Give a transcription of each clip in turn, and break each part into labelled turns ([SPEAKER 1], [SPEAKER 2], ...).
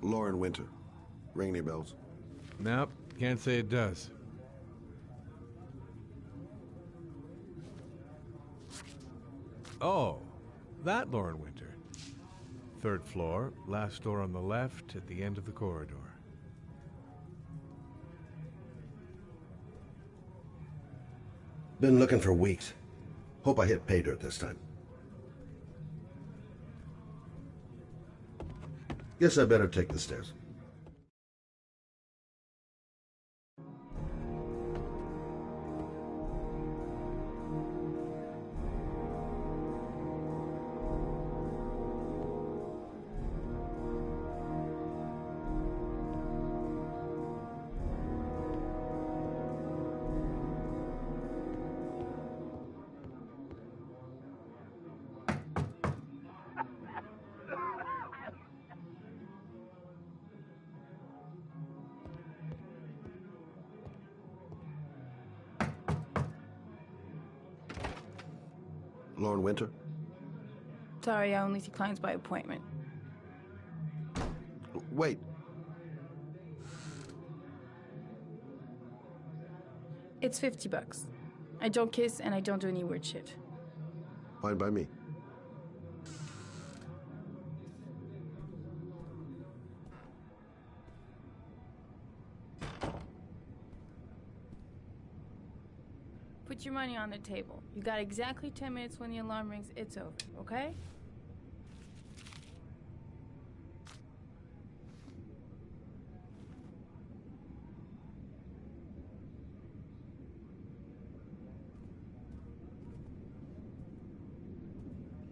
[SPEAKER 1] Lauren Winter. Ring any bells?
[SPEAKER 2] Nope, can't say it does. Oh, that Lauren Winter. 3rd floor, last door on the left at the end of the corridor.
[SPEAKER 1] Been looking for weeks. Hope I hit pay dirt this time. Guess I better take the stairs. Lauren Winter?
[SPEAKER 3] Sorry, I only see clients by appointment.
[SPEAKER 1] Wait.
[SPEAKER 3] It's $50. I don't kiss and I don't do any weird shit.
[SPEAKER 1] Fine by me.
[SPEAKER 3] Put your money on the table. You got exactly 10 minutes. When the alarm rings, it's over, okay?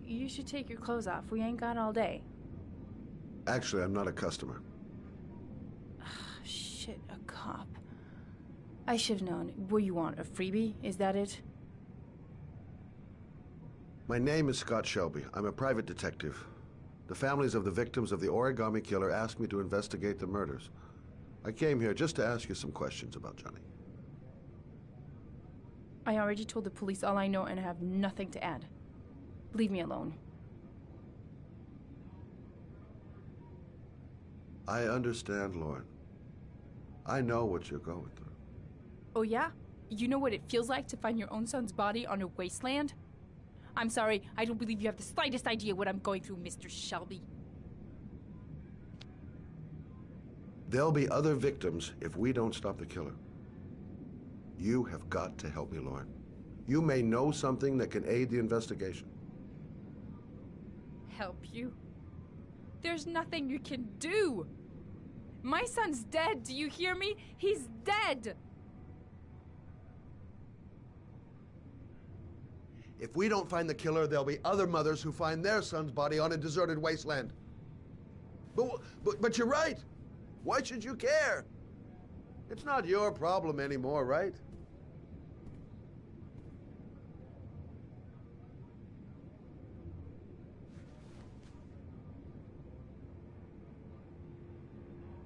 [SPEAKER 3] You should take your clothes off. We ain't got all day.
[SPEAKER 1] Actually, I'm not a customer.
[SPEAKER 3] Shit, a cop. I should have known. What do you want, a freebie? Is that it?
[SPEAKER 1] My name is Scott Shelby. I'm a private detective. The families of the victims of the Origami Killer asked me to investigate the murders. I came here just to ask you some questions about Johnny.
[SPEAKER 3] I already told the police all I know and I have nothing to add. Leave me alone.
[SPEAKER 1] I understand, Lauren. I know what you're going through.
[SPEAKER 3] Oh yeah? You know what it feels like to find your own son's body on a wasteland? I'm sorry, I don't believe you have the slightest idea what I'm going through, Mr. Shelby.
[SPEAKER 1] There'll be other victims if we don't stop the killer. You have got to help me, Lauren. You may know something that can aid the investigation.
[SPEAKER 3] Help you? There's nothing you can do! My son's dead, do you hear me? He's dead!
[SPEAKER 1] If we don't find the killer, there'll be other mothers who find their son's body on a deserted wasteland. But you're right. Why should you care? It's not your problem anymore, right?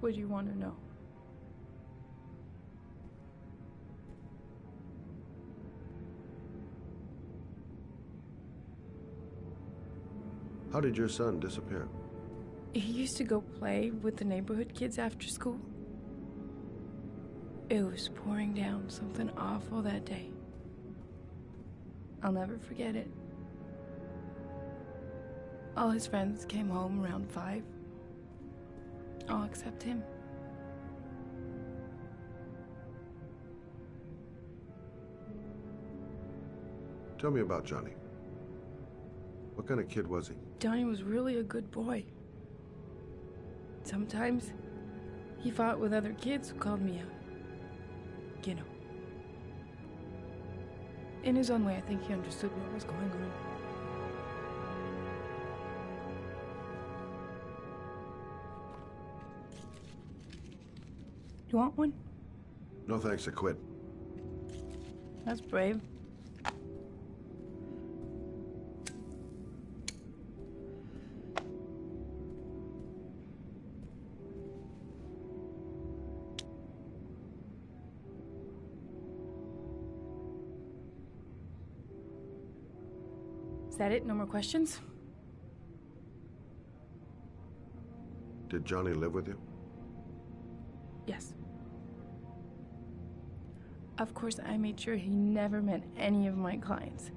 [SPEAKER 3] What do you want to know?
[SPEAKER 1] How did your son disappear?
[SPEAKER 3] He used to go play with the neighborhood kids after school. It was pouring down something awful that day. I'll never forget it. All his friends came home around 5. All except him.
[SPEAKER 1] Tell me about Johnny. What kind of kid was he?
[SPEAKER 3] Johnny was really a good boy. Sometimes he fought with other kids who called me a, you know. In his own way, I think he understood what was going on. You want one?
[SPEAKER 1] No thanks, I quit.
[SPEAKER 3] That's brave. Is that it? No more questions?
[SPEAKER 1] Did Johnny live with you?
[SPEAKER 3] Yes. Of course, I made sure he never met any of my clients.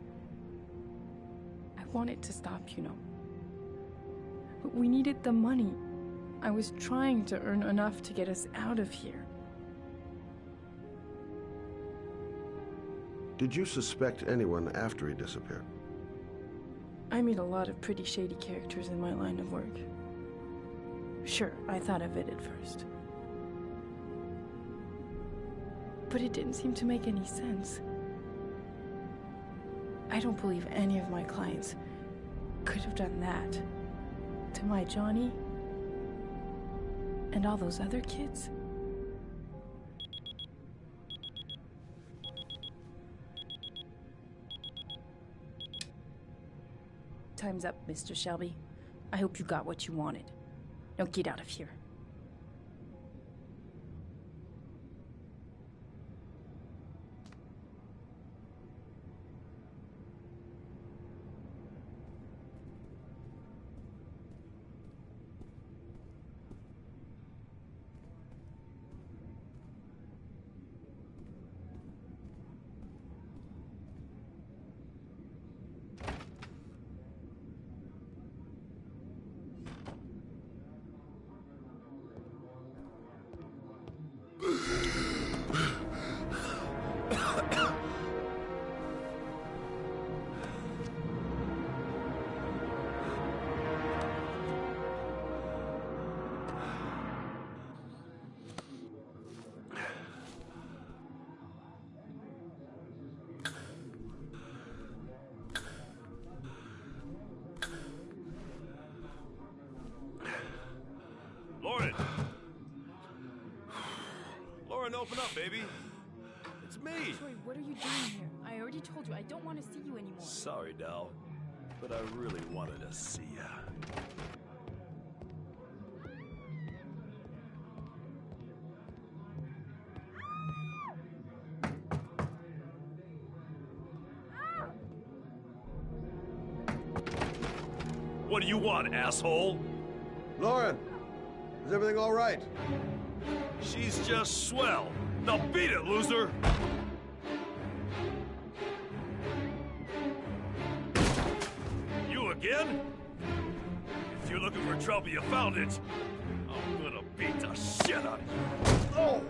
[SPEAKER 3] I wanted to stop, you know. But we needed the money. I was trying to earn enough to get us out of here.
[SPEAKER 1] Did you suspect anyone after he disappeared?
[SPEAKER 3] I meet a lot of pretty shady characters in my line of work. Sure, I thought of it at first. But it didn't seem to make any sense. I don't believe any of my clients could have done that to my Johnny and all those other kids. Time's up, Mr. Shelby. I hope you got what you wanted. Now get out of here.
[SPEAKER 4] Lauren! Lauren, open up, baby. It's me.
[SPEAKER 3] Troy, what are you doing here? I already told you I don't want to see you anymore.
[SPEAKER 4] Sorry, Dal, but I really wanted to see ya. What do you want, asshole?
[SPEAKER 1] Lauren! Is everything all right?
[SPEAKER 4] She's just swell. Now beat it, loser! You again? If you're looking for trouble, you found it. I'm gonna beat the shit out of you. Oh!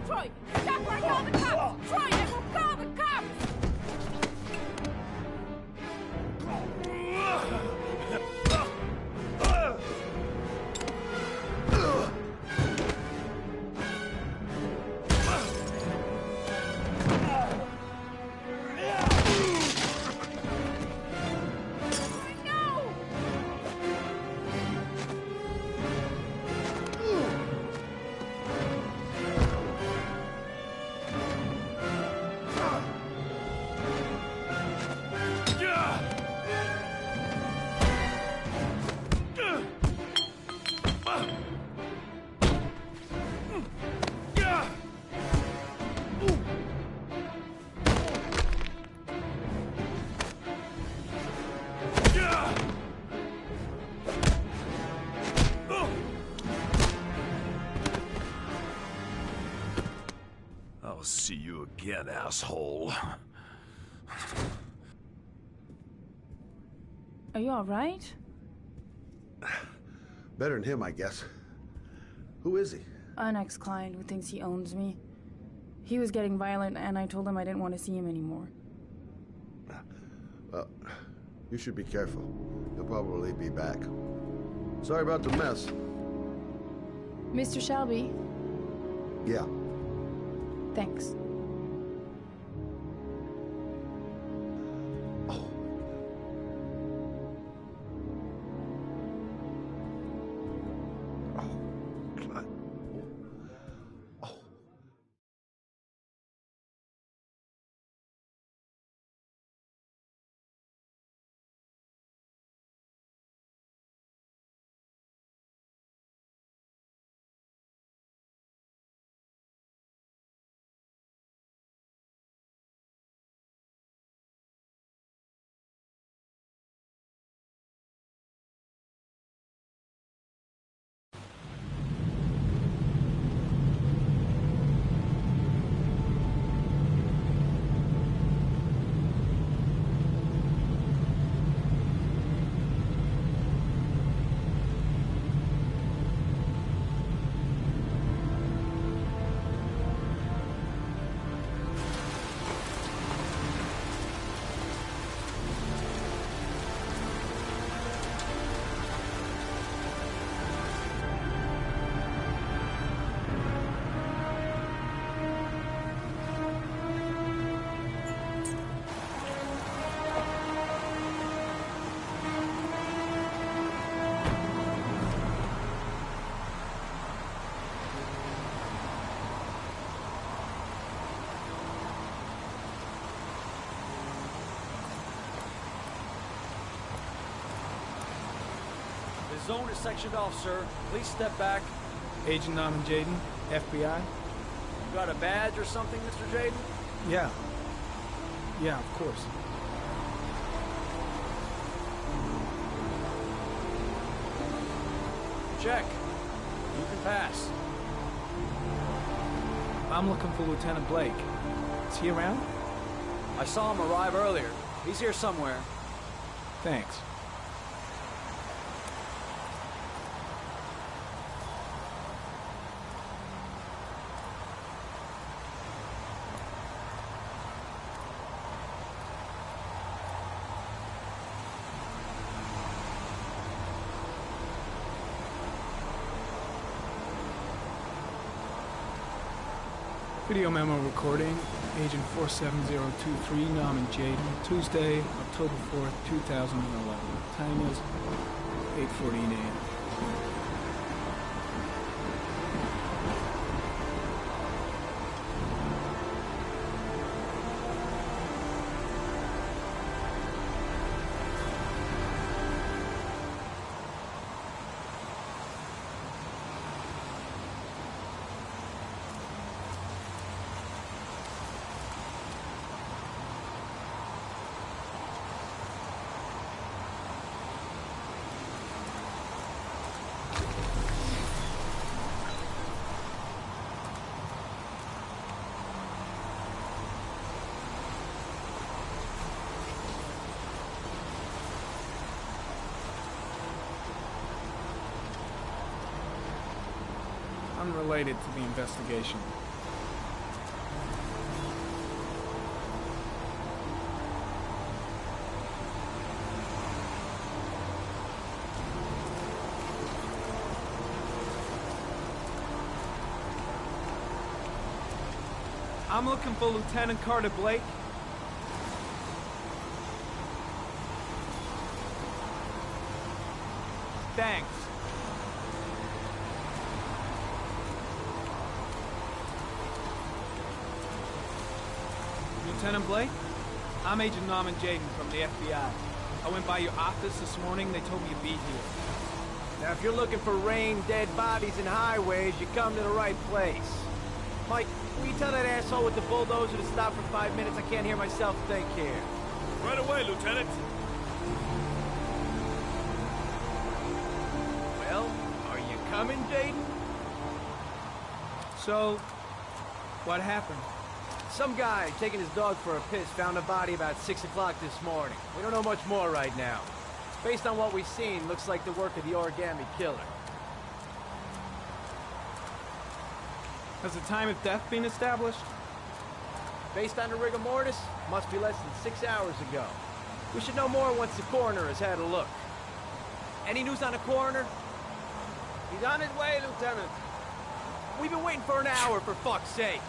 [SPEAKER 3] Troy, stop or I call the cops! Troy, I will call the cops! I'll see you again, asshole. Are you alright?
[SPEAKER 1] Better than him, I guess. Who is he?
[SPEAKER 3] An ex-client who thinks he owns me. He was getting violent and I told him I didn't want to see him anymore.
[SPEAKER 1] Well, you should be careful. He'll probably be back. Sorry about the mess.
[SPEAKER 3] Mr. Shelby,
[SPEAKER 1] Yeah.
[SPEAKER 3] thanks.
[SPEAKER 5] The zone is sectioned off, sir. Please step back.
[SPEAKER 6] Agent Norman Jaden, FBI?
[SPEAKER 5] You got a badge or something, Mr. Jaden?
[SPEAKER 6] Yeah. Yeah, of course.
[SPEAKER 5] Check. You can pass.
[SPEAKER 6] I'm looking for Lieutenant Blake. Is he around?
[SPEAKER 5] I saw him arrive earlier. He's here somewhere.
[SPEAKER 6] Thanks. Video memo recording, Agent 47023, Norman Jaden, Tuesday, October 4th, 2011. Time is 8:14 a.m. Unrelated to the investigation. I'm looking for Lieutenant Carter Blake. Thanks. Lieutenant Blake? I'm Agent Norman Jaden from the FBI. I went by your office this morning. They told me you'd be here.
[SPEAKER 5] Now, if you're looking for rain, dead bodies, and highways, you come to the right place. Mike, will you tell that asshole with the bulldozer to stop for 5 minutes? I can't hear myself think here.
[SPEAKER 4] Right away, Lieutenant.
[SPEAKER 5] Well, are you coming, Jaden?
[SPEAKER 6] So, what happened?
[SPEAKER 5] Some guy taking his dog for a piss found a body about 6 o'clock this morning. We don't know much more right now. Based on what we've seen, looks like the work of the origami killer.
[SPEAKER 6] Has the time of death been established?
[SPEAKER 5] Based on the rigor mortis, must be less than 6 hours ago. We should know more once the coroner has had a look. Any news on the coroner? He's on his way, Lieutenant. We've been waiting for an hour, for fuck's sake.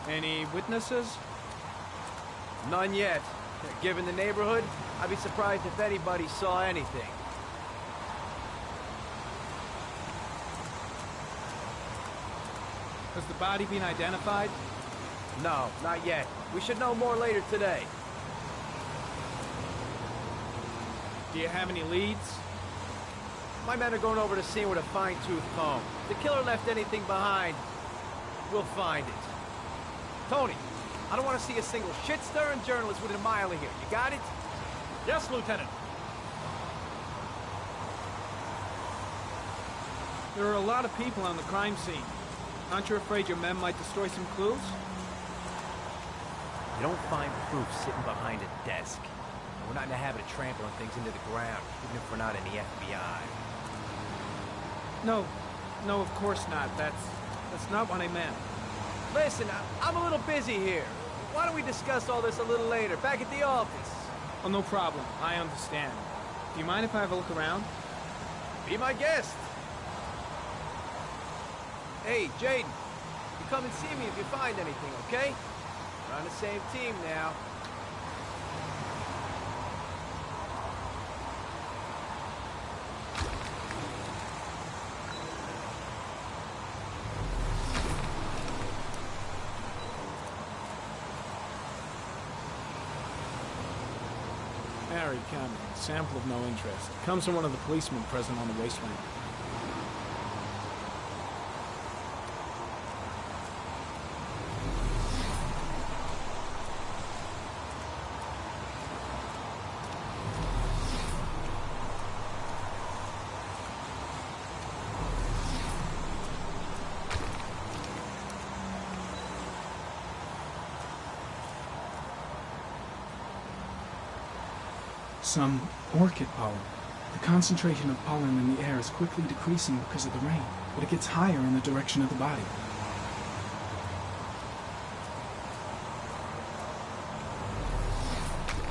[SPEAKER 6] Any witnesses?
[SPEAKER 5] None yet. Given the neighborhood, I'd be surprised if anybody saw anything.
[SPEAKER 6] Has the body been identified?
[SPEAKER 5] No, not yet. We should know more later today.
[SPEAKER 6] Do you have any leads?
[SPEAKER 5] My men are going over the scene with a fine-tooth comb. If the killer left anything behind, we'll find it. Tony, I don't want to see a single shit-stirring journalist within a mile of here. You got it?
[SPEAKER 4] Yes, Lieutenant.
[SPEAKER 6] There are a lot of people on the crime scene. Aren't you afraid your men might destroy some clues?
[SPEAKER 5] You don't find proof sitting behind a desk. We're not in the habit of trampling things into the ground, even if we're not in the FBI.
[SPEAKER 6] No, of course not. That's not what I meant.
[SPEAKER 5] Listen, I'm a little busy here. Why don't we discuss all this a little later, back at the office?
[SPEAKER 6] Oh, no problem. I understand. Do you mind if I have a look around?
[SPEAKER 5] Be my guest. Hey, Jaden, you come and see me if you find anything, okay? We're on the same team now.
[SPEAKER 6] Harry Cameron. Sample of no interest. Comes from one of the policemen present on the wasteland.
[SPEAKER 7] Some orchid pollen. The concentration of pollen in the air is quickly decreasing because of the rain, but it gets higher in the direction of the body.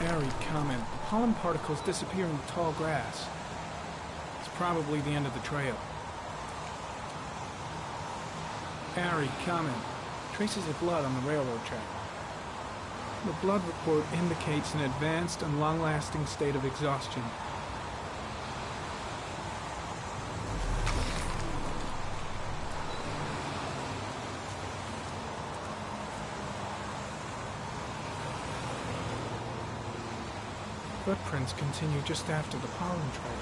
[SPEAKER 6] Airy comment. The pollen particles disappear in the tall grass. It's probably the end of the trail. Airy comment. Traces of blood on the railroad track. The blood report indicates an advanced and long-lasting state of exhaustion. Footprints continue just after the pollen trail.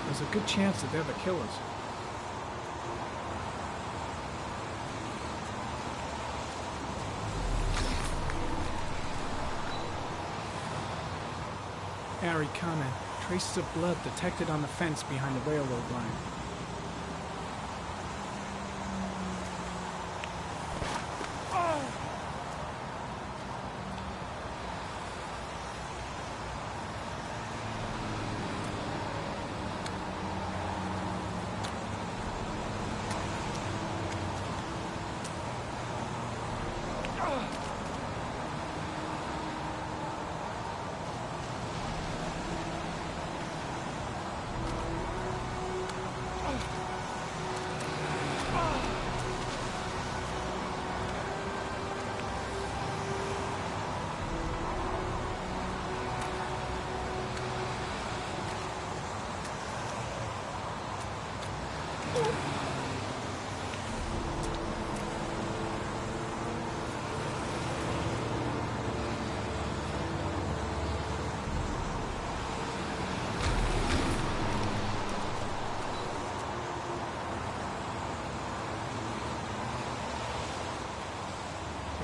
[SPEAKER 6] There's a good chance that they're the killers. Airy comment. Traces of blood detected on the fence behind the railroad line.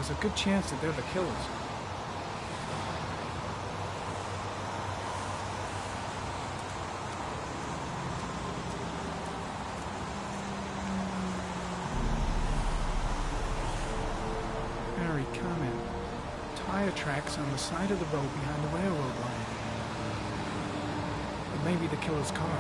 [SPEAKER 6] There's a good chance that they're the killers. Airy comment. Tire tracks on the side of the road behind the railroad line. It may be the killer's car.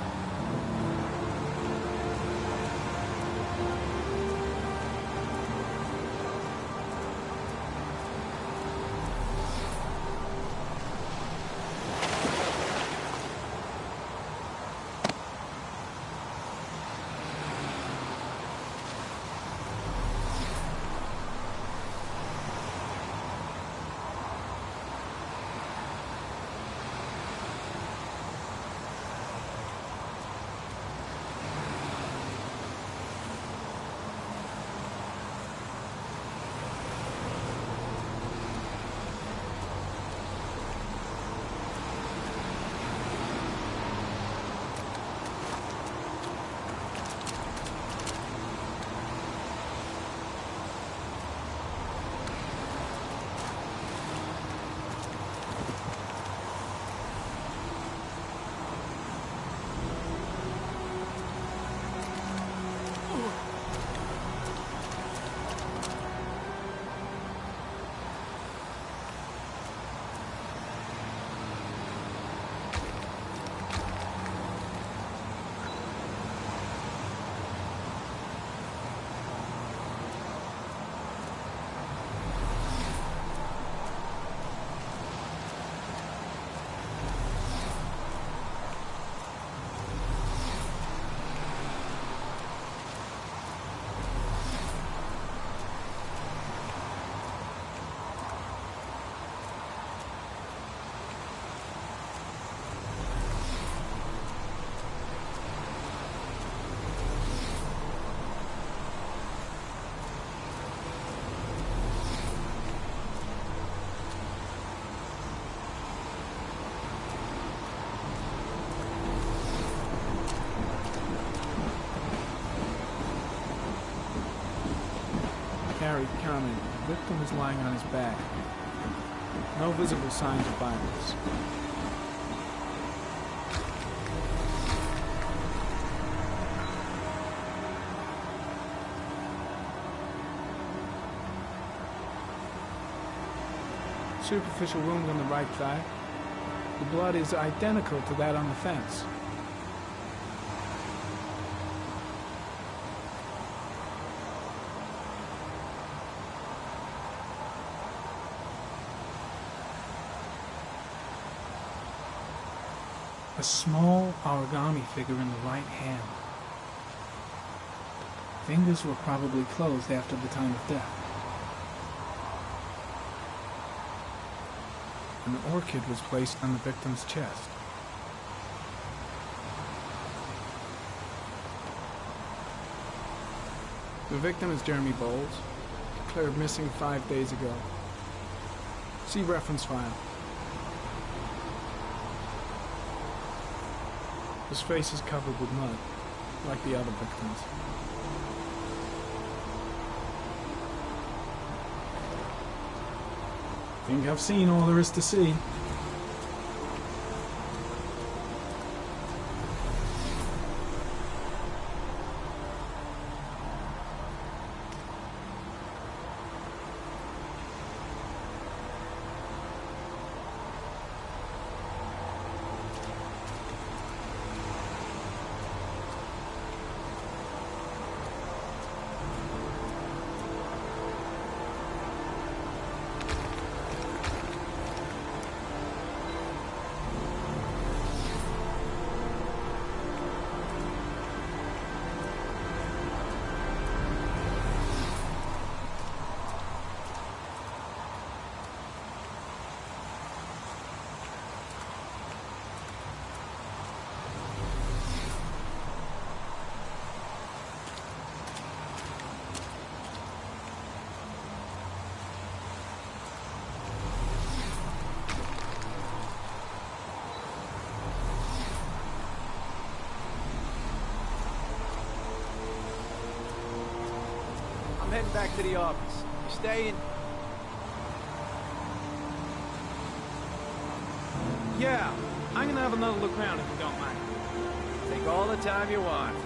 [SPEAKER 6] Harry comment, the victim is lying on his back. No visible signs of violence. Superficial wound on the right thigh. The blood is identical to that on the fence. A small origami figure in the right hand. Fingers were probably closed after the time of death. An orchid was placed on the victim's chest. The victim is Jeremy Bowles, declared missing 5 days ago. See reference file. His face is covered with mud, like the other victims.
[SPEAKER 7] Think I've seen all there is to see.
[SPEAKER 5] I'm heading back to the office. You staying?
[SPEAKER 6] Yeah, I'm gonna have another look around if you don't mind.
[SPEAKER 5] Take all the time you want.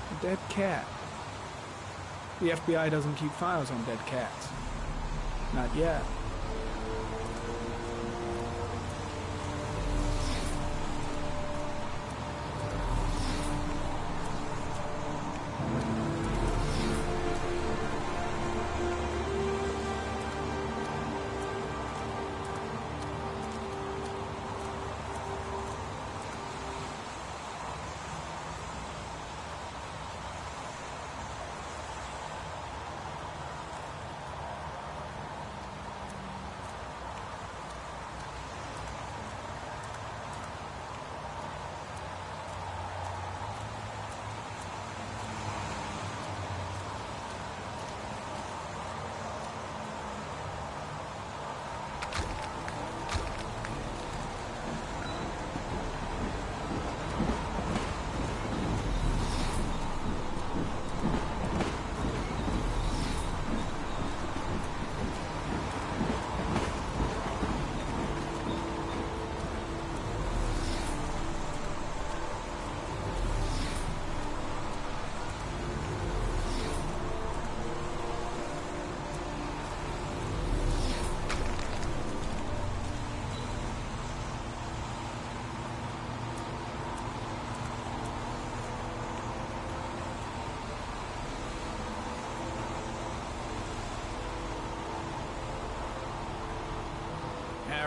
[SPEAKER 6] A dead cat. The FBI doesn't keep files on dead cats. Not yet.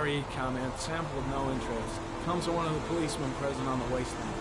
[SPEAKER 6] RE comment, sample of no interest. Comes from one of the policemen present on the wasteland.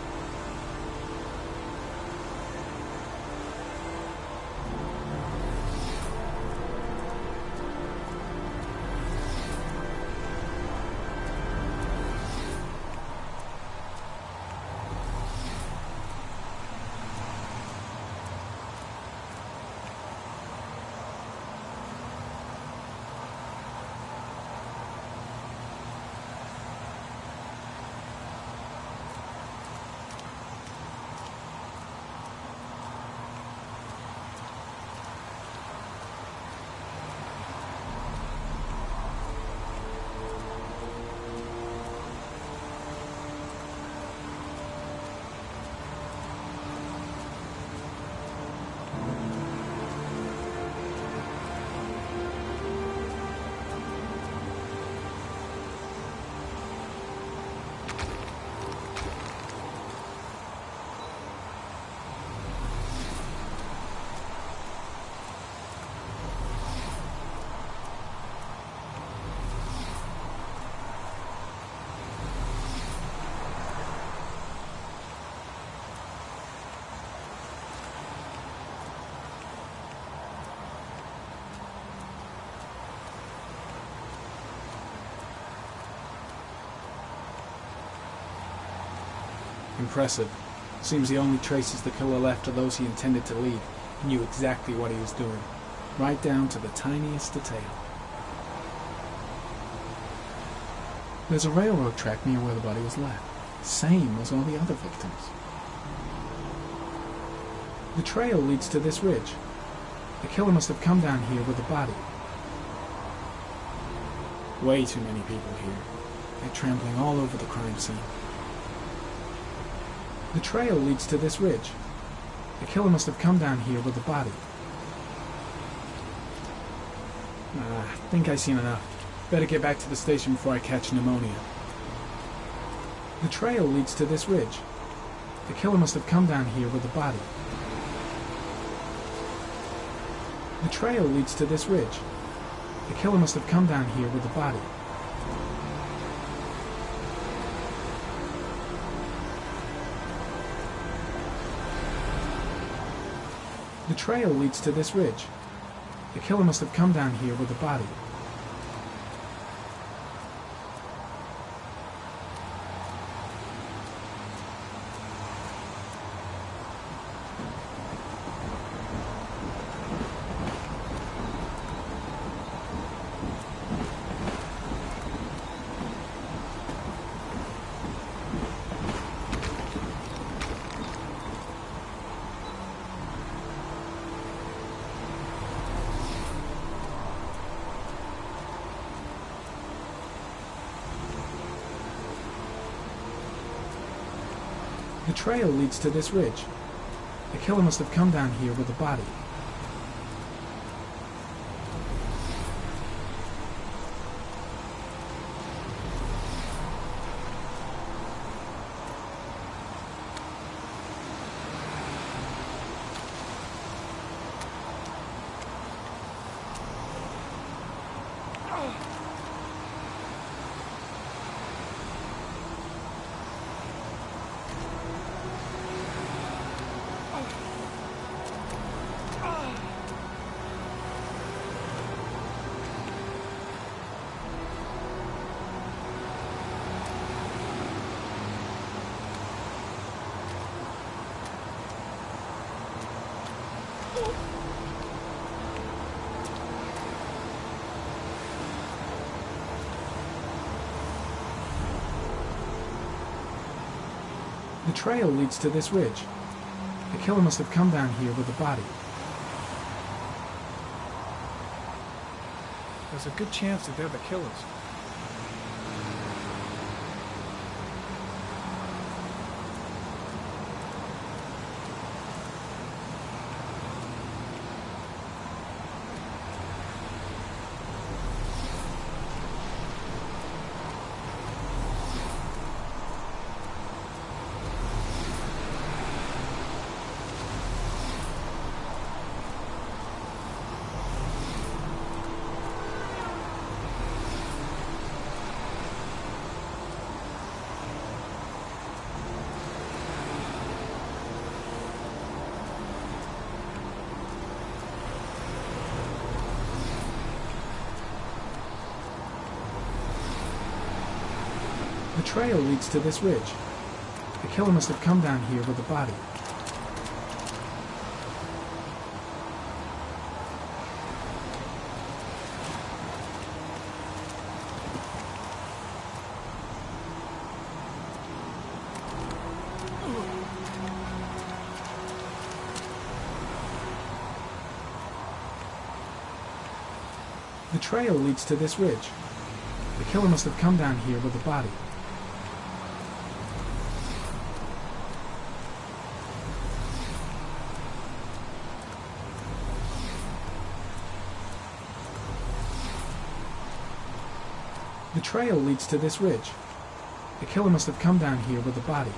[SPEAKER 6] Impressive. Seems the only traces the killer left are those he intended to leave. He knew exactly what he was doing, right down to the tiniest detail. There's a railroad track near where the body was left, same as all the other victims. The trail leads to this ridge. The killer must have come down here with the body. Way too many people here. They're trampling all over the crime scene. The trail leads to this ridge. The killer must have come down here with the body. I think I've seen enough. Better get back to the station before I catch pneumonia. The trail leads to this ridge. The killer must have come down here with the body. The trail leads to this ridge. The killer must have come down here with the body. The trail leads to this ridge. The killer must have come down here with the body. The trail leads to this ridge. The killer must have come down here with the body. The trail leads to this ridge. The killer must have come down here with the body. There's a good chance that they're the killers. The trail leads to this ridge. The killer must have come down here with a body. The trail leads to this ridge. The killer must have come down here with a body. The trail leads to this ridge. The killer must have come down here with a body.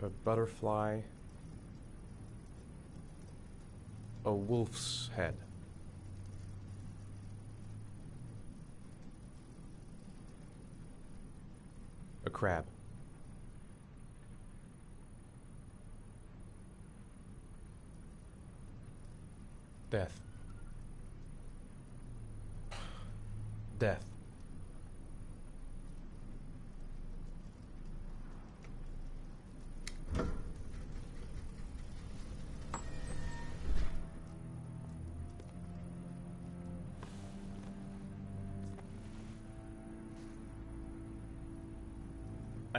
[SPEAKER 8] A butterfly, a wolf's head. A crab. Death. Death.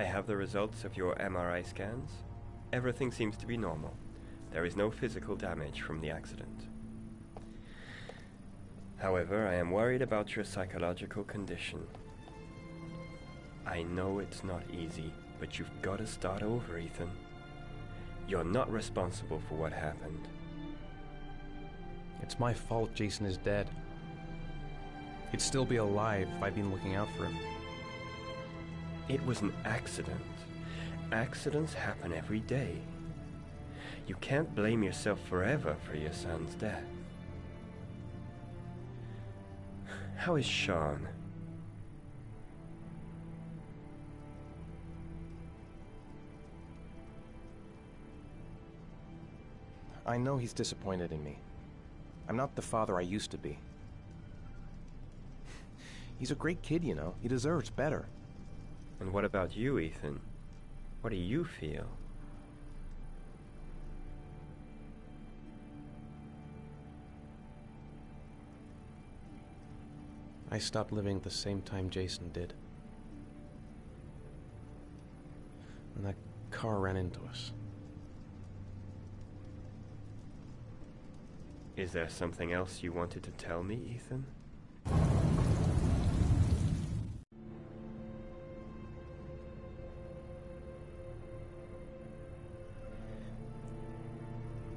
[SPEAKER 9] I have the results of your MRI scans. Everything seems to be normal. There is no physical damage from the accident. However, I am worried about your psychological condition. I know it's not easy, but you've got to start over, Ethan. You're not responsible for what happened.
[SPEAKER 8] It's my fault Jason is dead. He'd still be alive if I'd been looking out for him.
[SPEAKER 9] It was an accident. Accidents happen every day. You can't blame yourself forever for your son's death. How is Sean?
[SPEAKER 8] I know he's disappointed in me. I'm not the father I used to be. He's a great kid, you know. He deserves better.
[SPEAKER 9] And what about you, Ethan? What do you feel?
[SPEAKER 8] I stopped living at the same time Jason did. And that car ran into us.
[SPEAKER 9] Is there something else you wanted to tell me, Ethan?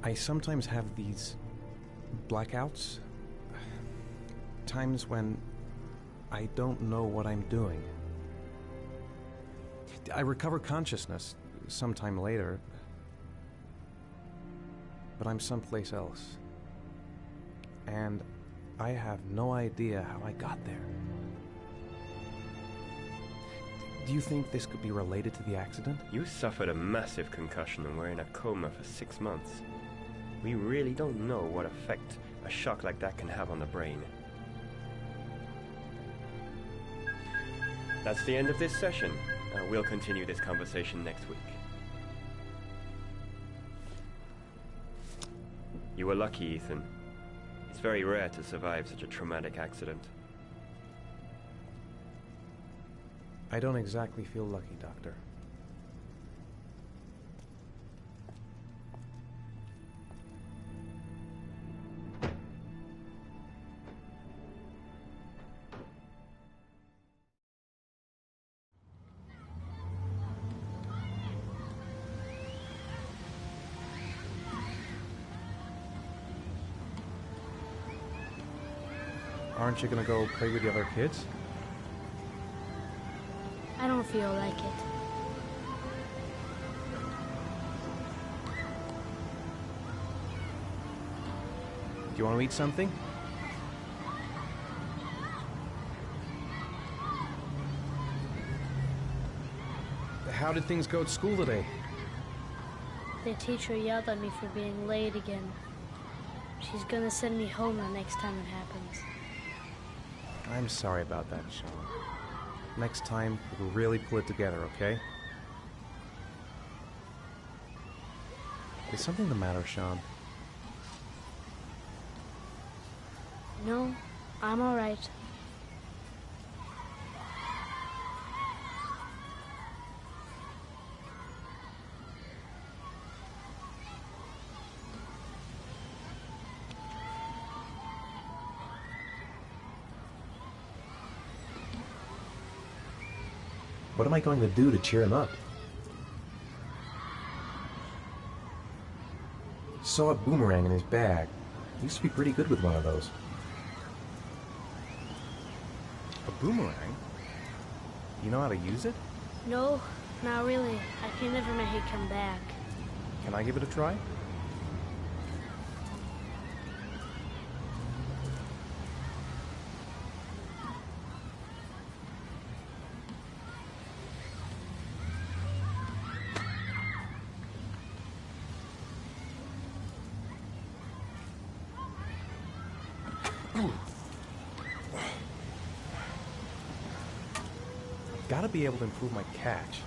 [SPEAKER 8] I sometimes have these blackouts. Times when I don't know what I'm doing. I recover consciousness sometime later, but I'm someplace else. And I have no idea how I got there. Do you think this could be related to the accident?
[SPEAKER 9] You suffered a massive concussion and were in a coma for 6 months. We really don't know what effect a shock like that can have on the brain. That's the end of this session. We'll continue this conversation next week. You were lucky, Ethan. It's very rare to survive such a traumatic accident.
[SPEAKER 8] I don't exactly feel lucky, Doctor. Aren't you gonna go play with the other kids?
[SPEAKER 10] I don't feel like it.
[SPEAKER 8] Do you want to eat something? How did things go at school today?
[SPEAKER 10] The teacher yelled at me for being late again. She's gonna send me home the next time it happens.
[SPEAKER 8] I'm sorry about that, Sean. Next time, we'll really pull it together, okay? Is something the matter, Sean?
[SPEAKER 10] No, I'm all right.
[SPEAKER 8] What am I going to do to cheer him up? Saw a boomerang in his bag. He used to be pretty good with one of those. A boomerang? You know how to use it?
[SPEAKER 10] No, not really. I can never make it come back.
[SPEAKER 8] Can I give it a try? Gotta be able to improve my catch.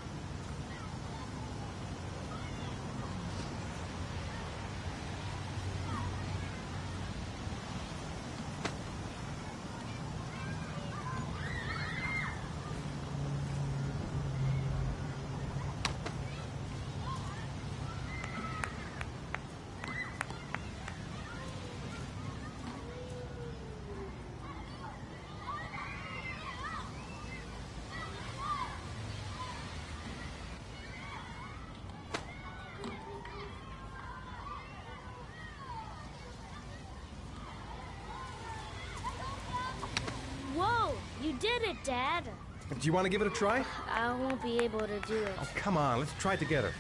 [SPEAKER 10] did it, Dad.
[SPEAKER 8] Do you want to give it a try?
[SPEAKER 10] I won't be able to do it.
[SPEAKER 8] Oh, come on, let's try it together.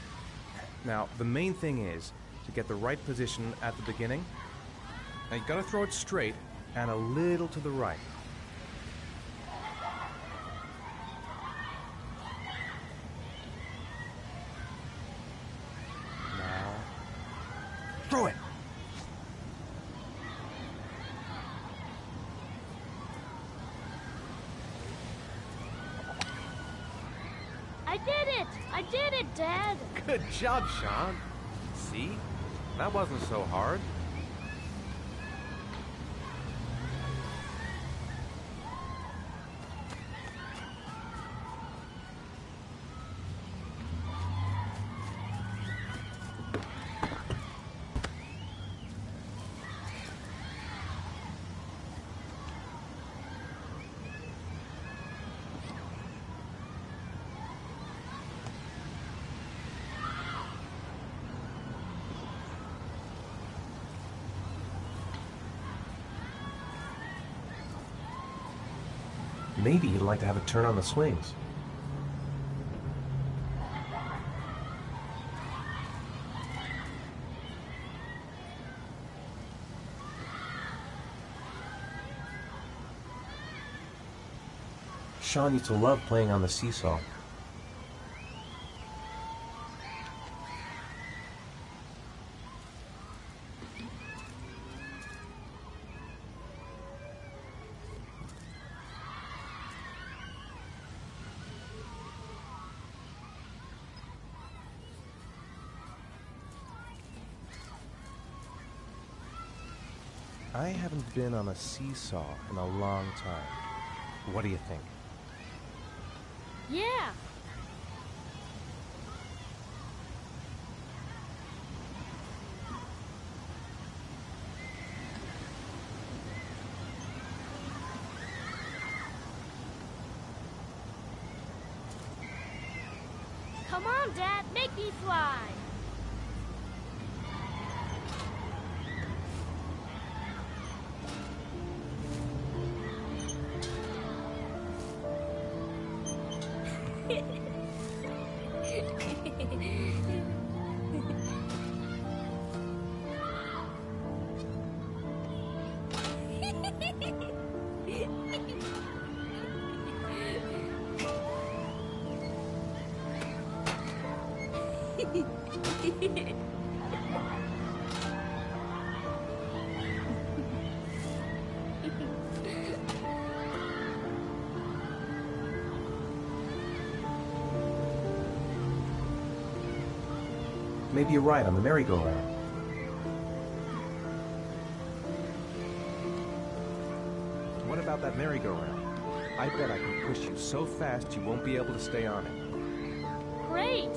[SPEAKER 8] Now, the main thing is to get the right position at the beginning. Now, you gotta throw it straight and a little to the right. Now, throw it!
[SPEAKER 10] I did it, Dad!
[SPEAKER 8] Good job, Sean. See? That wasn't so hard. Maybe he'd like to have a turn on the swings. Sean used to love playing on the seesaw. I haven't been on a seesaw in a long time. What do you think?
[SPEAKER 10] Yeah. Come on, Dad, make me fly.
[SPEAKER 8] Maybe you're right on the merry-go-round. What about that merry-go-round? I bet I can push you so fast you won't be able to stay on it.
[SPEAKER 10] Great!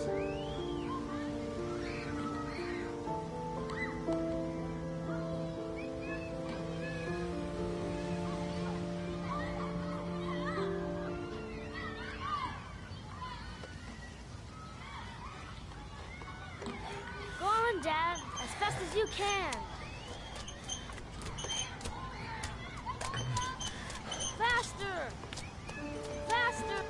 [SPEAKER 10] Go on, Dad, as fast as you can. Faster! Faster!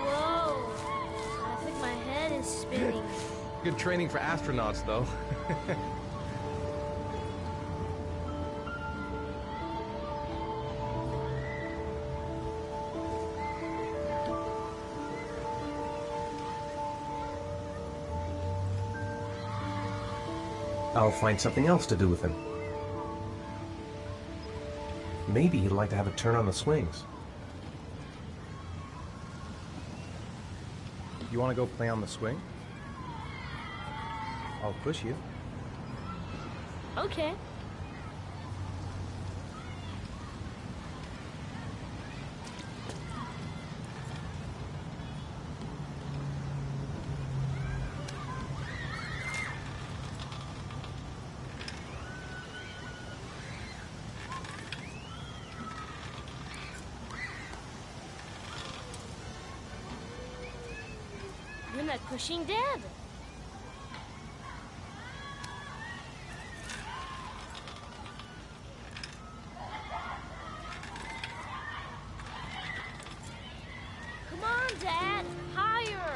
[SPEAKER 10] Whoa! I think my head is spinning.
[SPEAKER 8] Good training for astronauts, though. I'll find something else to do with him. Maybe he'd like to have a turn on the swings. You want to go play on the swing? I'll push you.
[SPEAKER 10] Okay. not pushing Dad. Come on, Dad! Higher!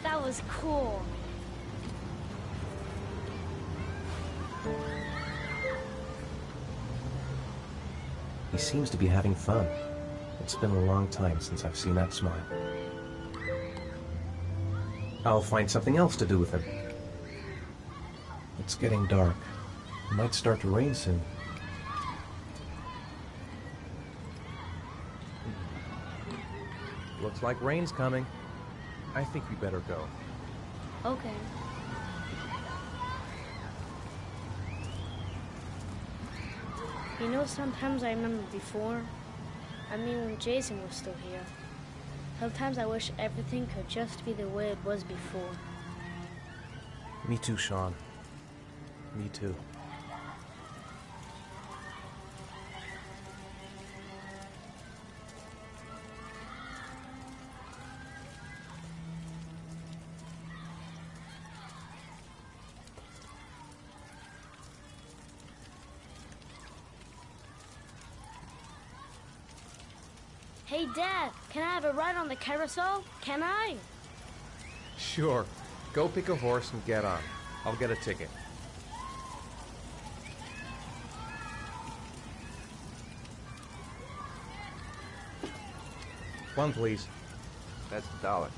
[SPEAKER 10] That was cool.
[SPEAKER 8] He seems to be having fun. It's been a long time since I've seen that smile. I'll find something else to do with him. It's getting dark. It might start to rain soon. Looks like rain's coming. I think we better go.
[SPEAKER 10] Okay. You know, sometimes I remember before. I mean, when Jason was still here. Sometimes I wish everything could just be the way it was before.
[SPEAKER 8] Me too, Sean. Me too.
[SPEAKER 10] Hey, Dad, can I have a ride on the carousel? Can I?
[SPEAKER 8] Sure. Go pick a horse and get on. I'll get a ticket. One, please.
[SPEAKER 5] That's $1.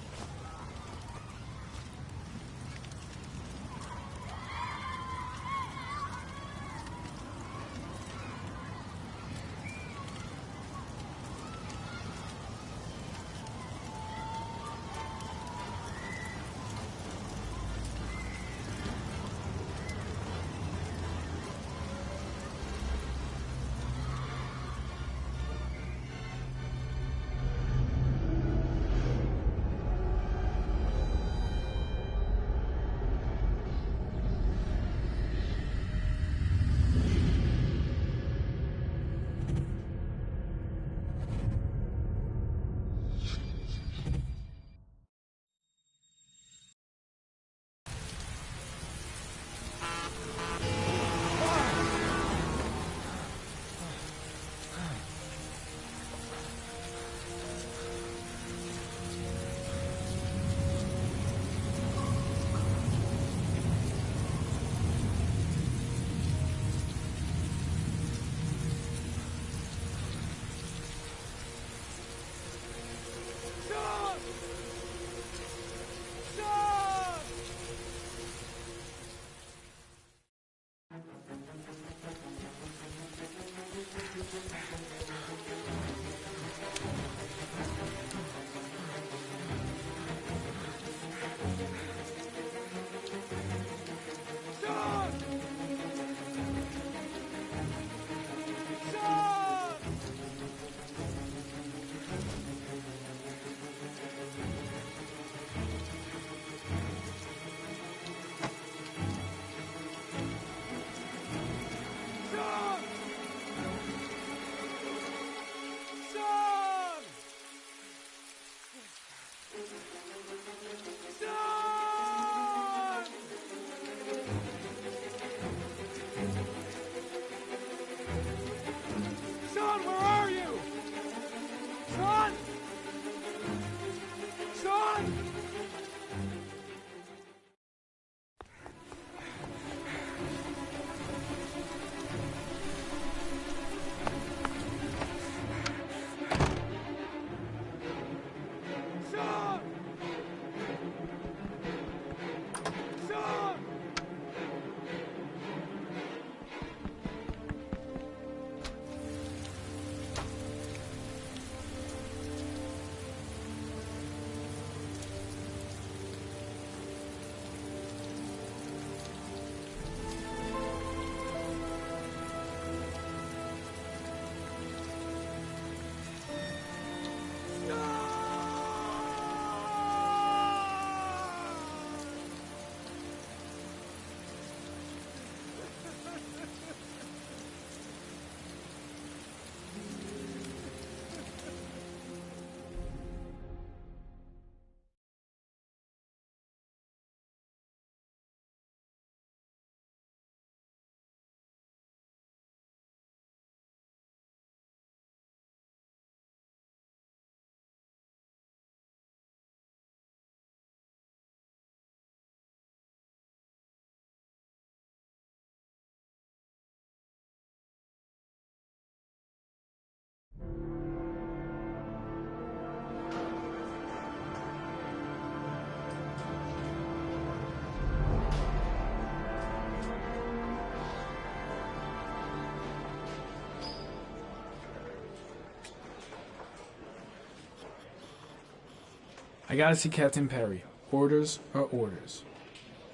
[SPEAKER 6] I gotta see Captain Perry. Orders are orders.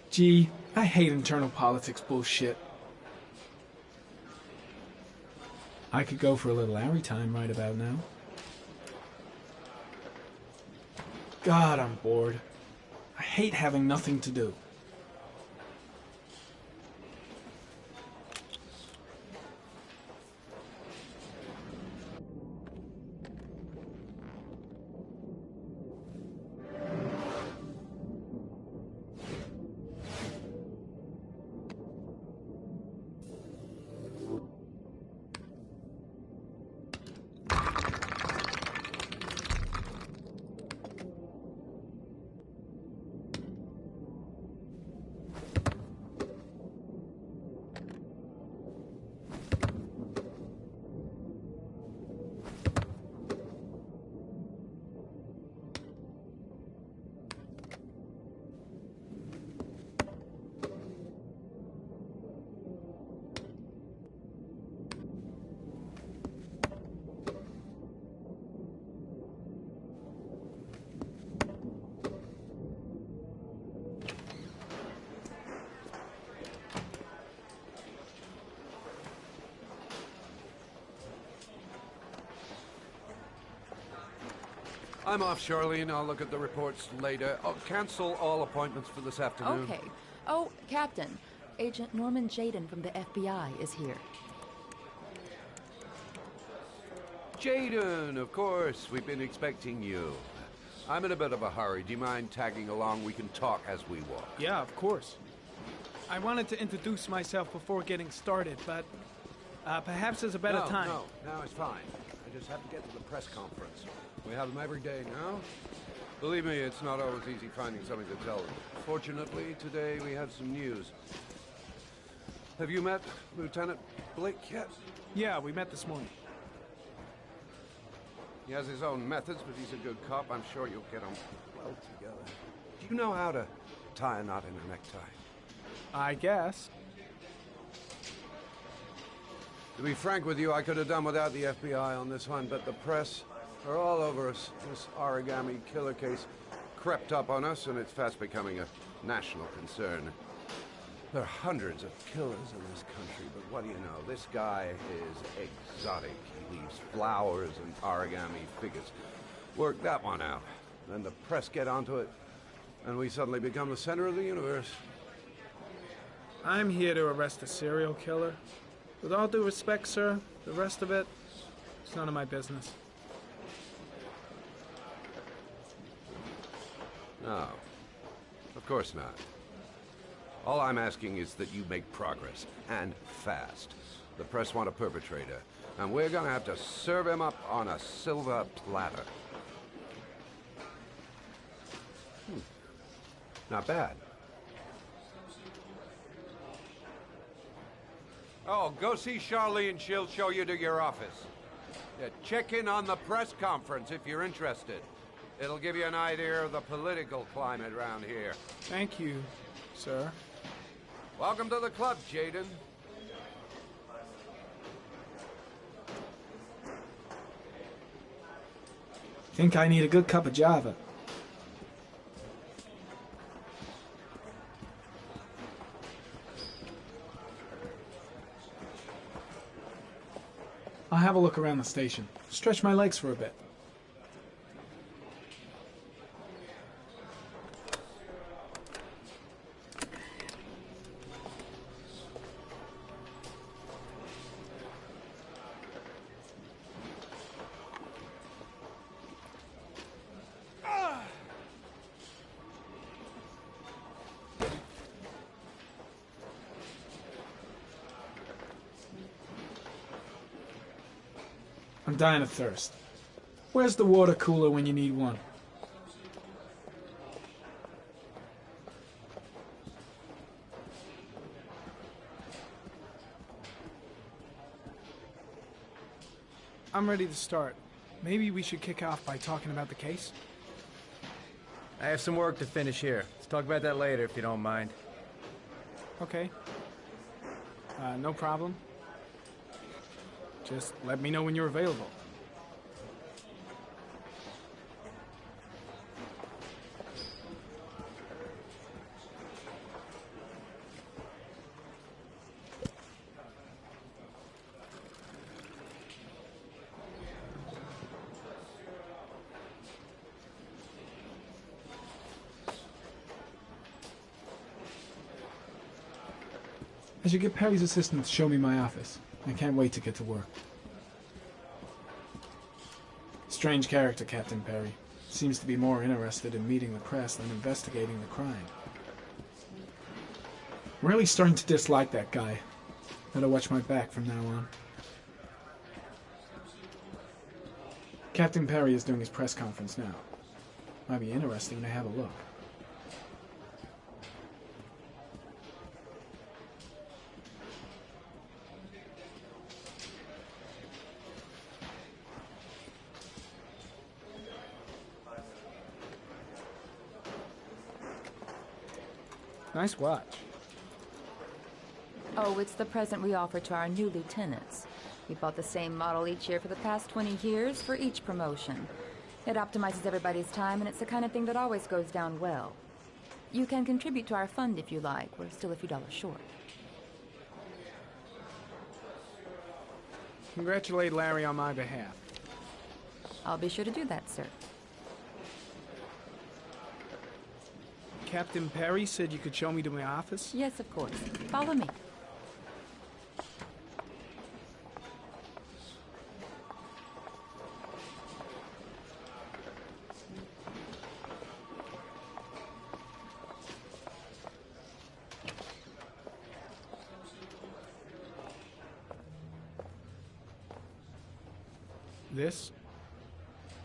[SPEAKER 6] Gee, I hate internal politics bullshit. I could go for a little Larry time right about now. God, I'm bored. I hate having nothing to do.
[SPEAKER 11] I'm off, Charlene. I'll look at the reports later. Oh, cancel all appointments for this afternoon.
[SPEAKER 12] Okay. Oh, Captain. Agent Norman Jayden from the FBI is here.
[SPEAKER 11] Jayden, of course. We've been expecting you. I'm in a bit of a hurry. Do you mind tagging along? We can talk as we walk.
[SPEAKER 7] Yeah, of course. I wanted to introduce myself before getting started, but perhaps there's a better time.
[SPEAKER 11] No, it's fine. I just have to get to the press conference. We have them every day now. Believe me, it's not always easy finding something to tell them. Fortunately, today we have some news. Have you met Lieutenant Blake yet?
[SPEAKER 7] Yeah, we met this morning.
[SPEAKER 11] He has his own methods, but he's a good cop. I'm sure you'll get on well together. Do you know how to tie a knot in a necktie?
[SPEAKER 7] I guess.
[SPEAKER 11] To be frank with you, I could have done without the FBI on this one, but the press are all over us. This origami killer case crept up on us, and it's fast becoming a national concern. There are hundreds of killers in this country, but what do you know? This guy is exotic. He leaves flowers and origami figures. Work that one out. Then the press get onto it, and we suddenly become the center of the universe.
[SPEAKER 7] I'm here to arrest a serial killer. With all due respect, sir, the rest of it, it's none of my business.
[SPEAKER 11] No, of course not. All I'm asking is that you make progress, and fast. The press want a perpetrator, and we're gonna have to serve him up on a silver platter. Not bad. Oh, go see Charlene. She'll show you to your office. Yeah, check in on the press conference if you're interested. It'll give you an idea of the political climate around here.
[SPEAKER 7] Thank you, sir.
[SPEAKER 11] Welcome to the club, Jayden.
[SPEAKER 6] Think I need a good cup of Java. I'll have a look around the station. Stretch my legs for a bit. I'm dying of thirst. Where's the water cooler when you need one?
[SPEAKER 7] I'm ready to start. Maybe we should kick off by talking about the case?
[SPEAKER 5] I have some work to finish here. Let's talk about that later if you don't mind.
[SPEAKER 7] Okay. No problem. Just let me know when you're available.
[SPEAKER 6] I should get Perry's assistant to show me my office. I can't wait to get to work. Strange character, Captain Perry. Seems to be more interested in meeting the press than investigating the crime. Really starting to dislike that guy. Better watch my back from now on. Captain Perry is doing his press conference now. Might be interesting to have a look.
[SPEAKER 7] Nice watch.
[SPEAKER 12] Oh, it's the present we offer to our new lieutenants. We bought the same model each year for the past 20 years for each promotion. It optimizes everybody's time, and it's the kind of thing that always goes down well. You can contribute to our fund if you like. We're still a few dollars short.
[SPEAKER 7] Congratulate Larry on my behalf.
[SPEAKER 12] I'll be sure to do that, sir.
[SPEAKER 7] Captain Perry said you could show me to my office?
[SPEAKER 12] Yes, of course. Follow me.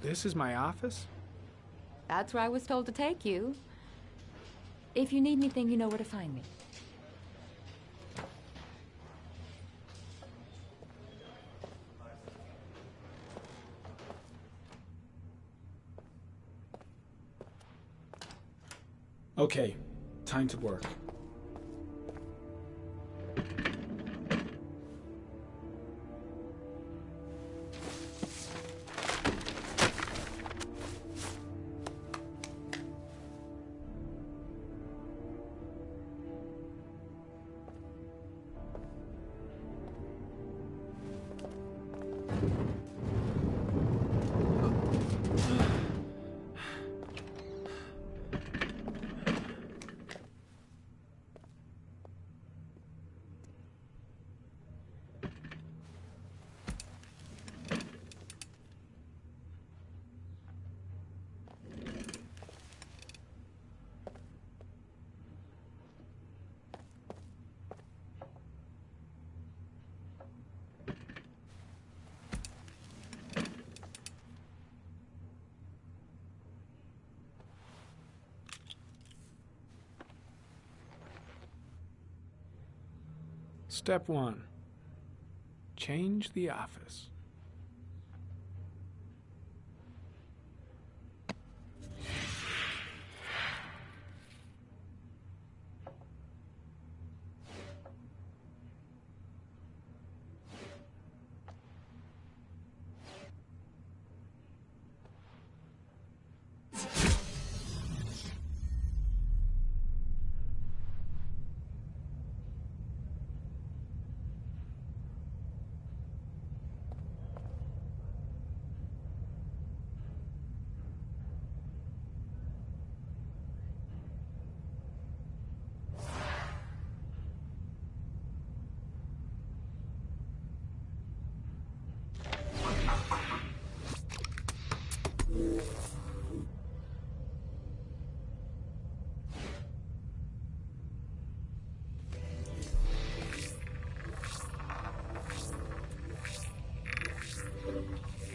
[SPEAKER 7] This is my office?
[SPEAKER 12] That's where I was told to take you. If you need anything, you know where to find me.
[SPEAKER 6] Okay, time to work.
[SPEAKER 7] Step 1. Change the office.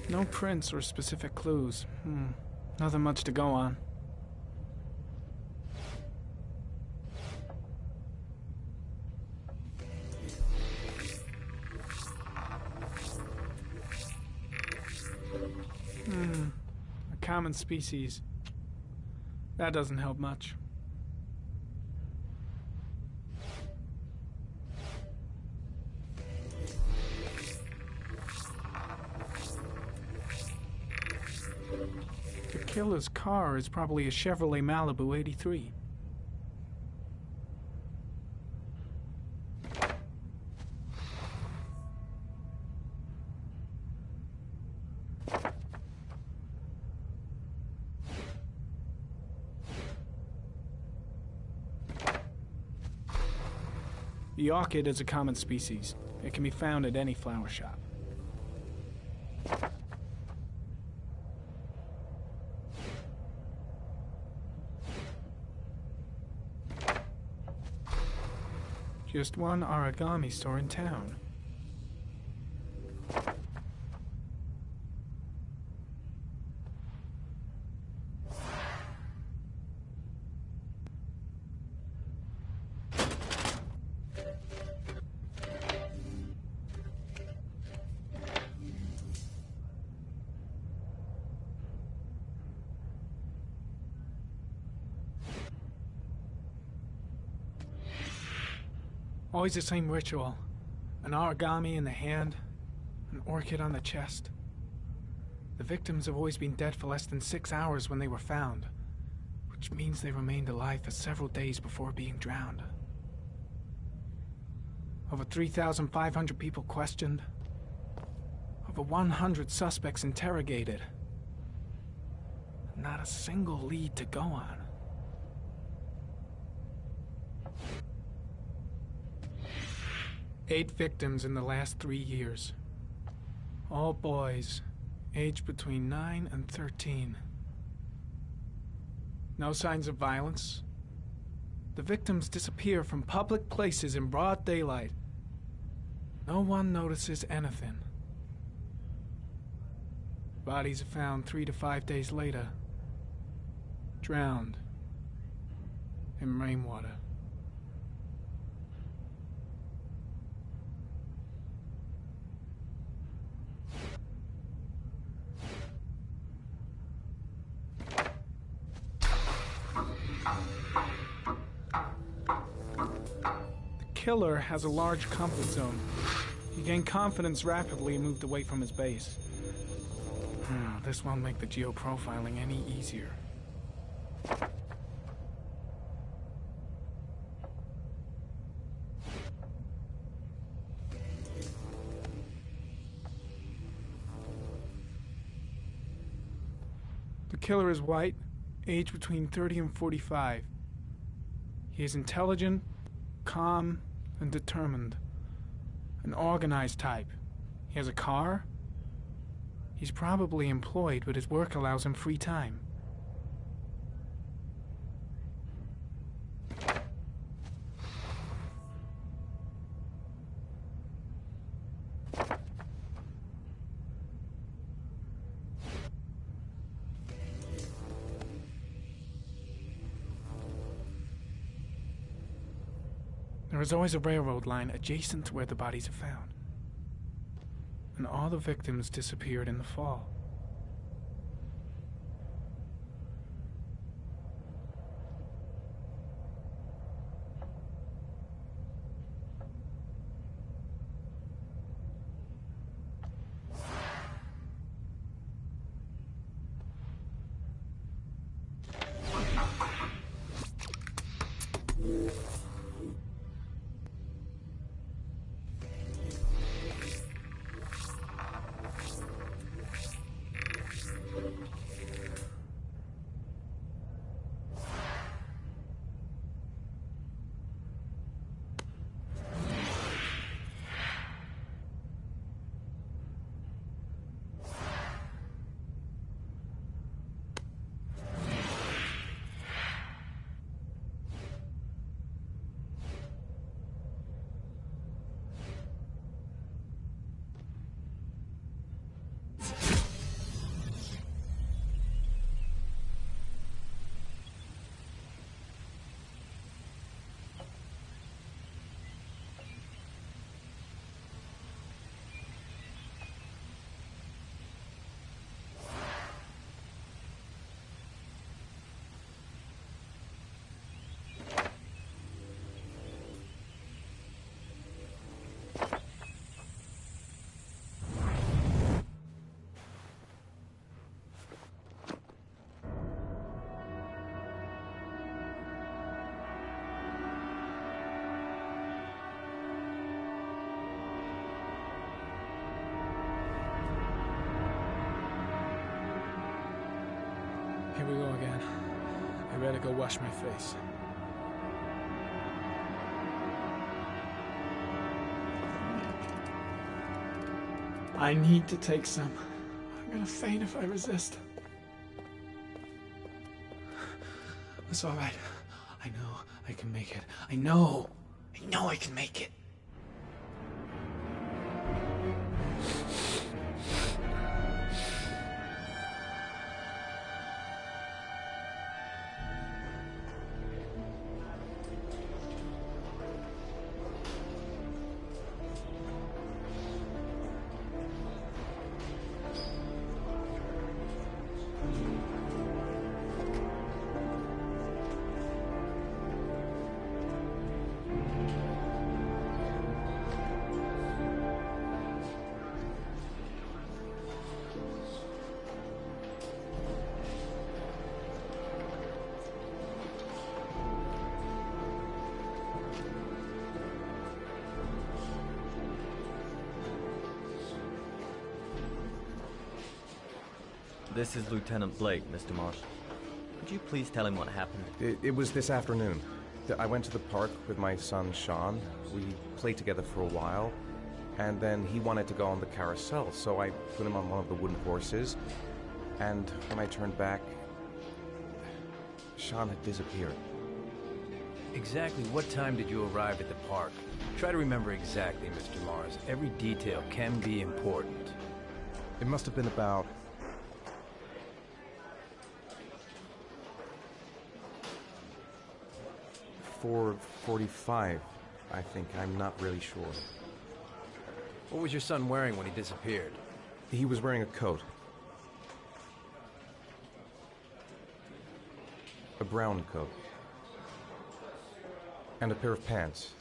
[SPEAKER 7] No prints or specific clues. Nothing much to go on. A common species. That doesn't help much. The killer's car is probably a Chevrolet Malibu 83. The orchid is a common species. It can be found at any flower shop. Just one origami store in town. Always the same ritual. An origami in the hand, an orchid on the chest. The victims have always been dead for less than 6 hours when they were found, which means they remained alive for several days before being drowned. Over 3,500 people questioned. Over 100 suspects interrogated. Not a single lead to go on. Eight victims in the last 3 years. All boys, aged between 9 and 13. No signs of violence. The victims disappear from public places in broad daylight. No one notices anything. Bodies are found 3 to 5 days later, drowned in rainwater. The killer has a large comfort zone. He gained confidence rapidly and moved away from his base. This won't make the geoprofiling any easier. The killer is white, aged between 30 and 45. He is intelligent, calm, and determined. An organized type. He has a car. He's probably employed, but his work allows him free time. There is always a railroad line adjacent to where the bodies are found. And all the victims disappeared in the fall. Here we go again. I better go wash my face.
[SPEAKER 6] I need to take some. I'm gonna faint if I resist. It's all right. I know I can make it. I know I can make it.
[SPEAKER 13] This is Lieutenant Blake, Mr. Marsh. Could you please tell him what happened?
[SPEAKER 8] It was this afternoon. I went to the park with my son, Sean. We played together for a while, and then he wanted to go on the carousel, so I put him on one of the wooden horses, and when I turned back, Sean had disappeared.
[SPEAKER 5] Exactly what time did you arrive at the park? Try to remember exactly, Mr. Mars. Every detail can be important.
[SPEAKER 8] It must have been about 4:45, I think. I'm not really sure.
[SPEAKER 5] What was your son wearing when he disappeared?
[SPEAKER 8] He was wearing a coat. A brown coat. And a pair of pants.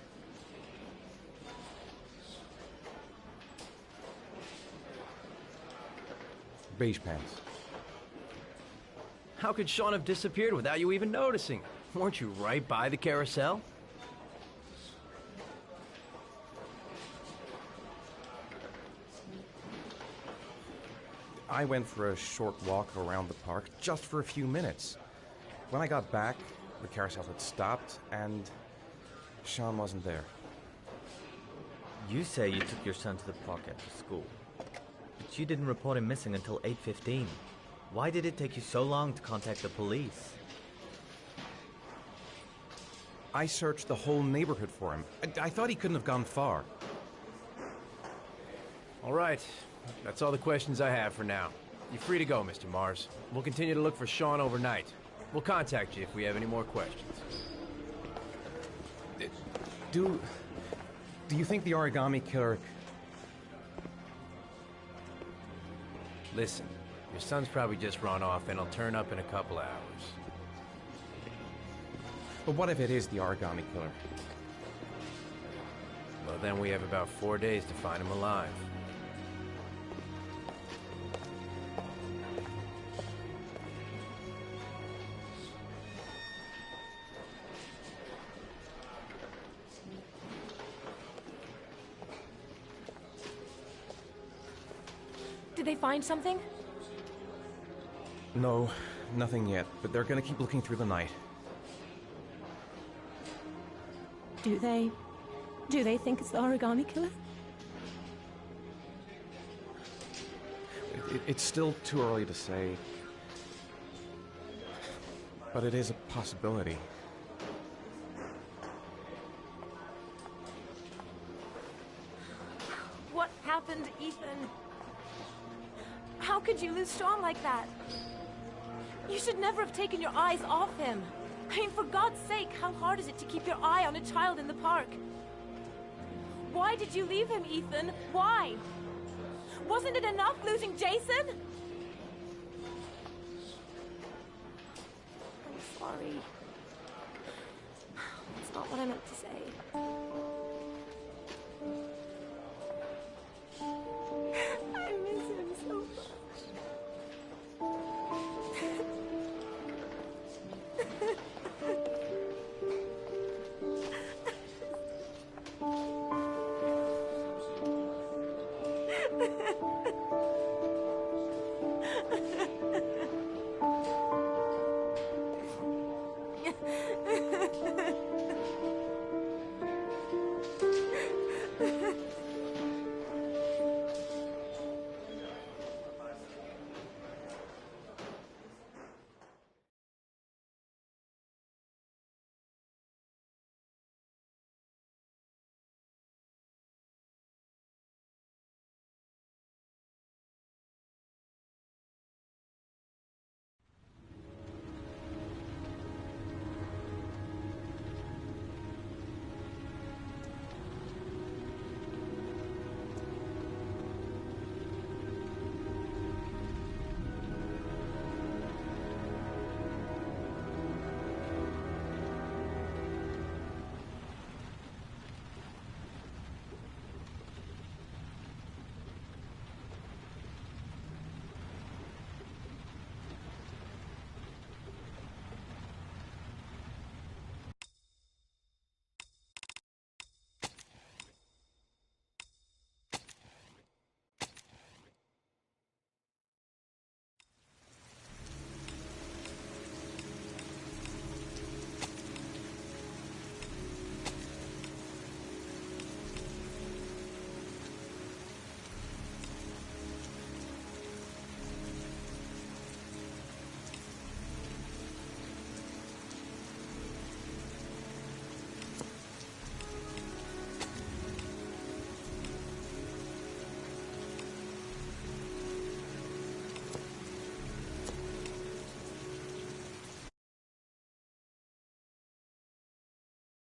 [SPEAKER 8] Beige pants.
[SPEAKER 5] How could Sean have disappeared without you even noticing? Weren't you right by the carousel?
[SPEAKER 8] I went for a short walk around the park, just for a few minutes. When I got back, the carousel had stopped, and Sean wasn't there.
[SPEAKER 13] You say you took your son to the park after school, but you didn't report him missing until 8:15. Why did it take you so long to contact the police?
[SPEAKER 8] I searched the whole neighborhood for him. I thought he couldn't have gone far.
[SPEAKER 5] All right. That's all the questions I have for now. You're free to go, Mr. Mars. We'll continue to look for Sean overnight. We'll contact you if we have any more questions.
[SPEAKER 8] Do you think the origami killer...
[SPEAKER 5] Listen, your son's probably just run off and he'll turn up in a couple hours.
[SPEAKER 8] But what if it is the origami killer?
[SPEAKER 5] Well, then we have about 4 days to find him alive.
[SPEAKER 14] Did they find something?
[SPEAKER 8] No, nothing yet, but they're gonna keep looking through the night.
[SPEAKER 14] Do they think it's the origami killer?
[SPEAKER 8] It's still too early to say, but it is a possibility.
[SPEAKER 14] What happened, Ethan? How could you lose Sean like that? You should never have taken your eyes off him. I mean, for God's sake, how hard is it to keep your eye on a child in the park? Why did you leave him, Ethan? Why? Wasn't it enough losing Jason? I'm sorry. It's not what I meant to say.